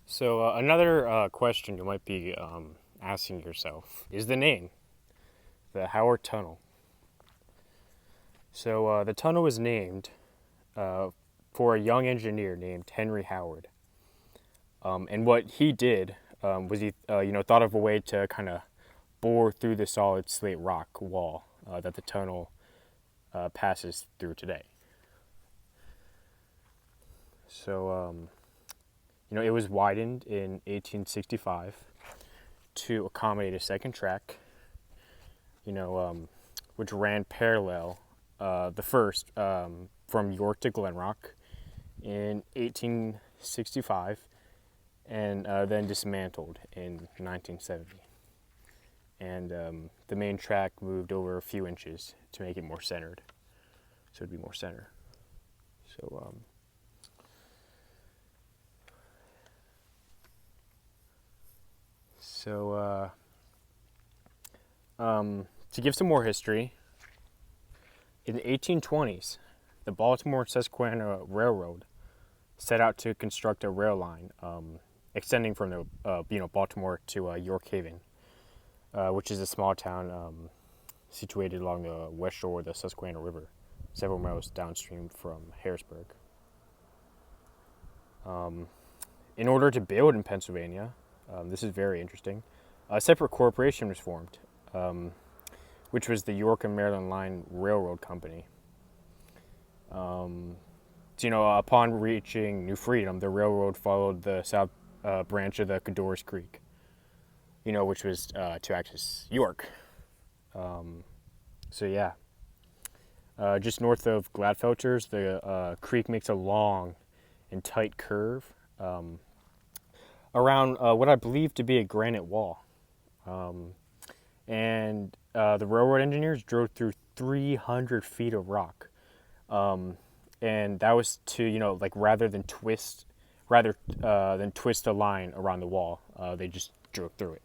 So another question you might be asking yourself is the name, the Howard Tunnel. So the tunnel was named uh, for a young engineer named Henry Howard. And what he did was he, thought of a way to kind of bore through the solid slate rock wall that the tunnel passes through today. So it was widened in 1865 to accommodate a second track, you know, um, which ran parallel the first from York to Glenrock in 1865 and then dismantled in 1970. And the main track moved over a few inches to make it more centered, so it'd be more center. So, so to give some more history, in the 1820s, the Baltimore Susquehanna Railroad set out to construct a rail line extending from the Baltimore to York Haven, which is a small town situated along the west shore of the Susquehanna River, several miles downstream from Harrisburg. In order to build in Pennsylvania, this is very interesting, a separate corporation was formed, which was the York and Maryland Line Railroad Company. Upon reaching New Freedom, the railroad followed the south branch of the Codorus Creek, which was to access York. So yeah, just north of Gladfelters, the creek makes a long and tight curve around what I believe to be a granite wall. And the railroad engineers drove through 300 feet of rock. And that was to, rather than twist a line around the wall, they just drove through it,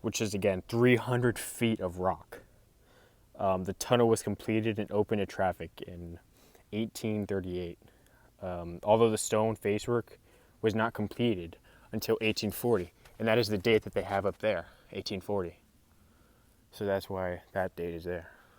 which is again 300 feet of rock. The tunnel was completed and opened to traffic in 1838, although the stone facework was not completed until 1840, and that is the date that they have up there, 1840. So that's why that date is there.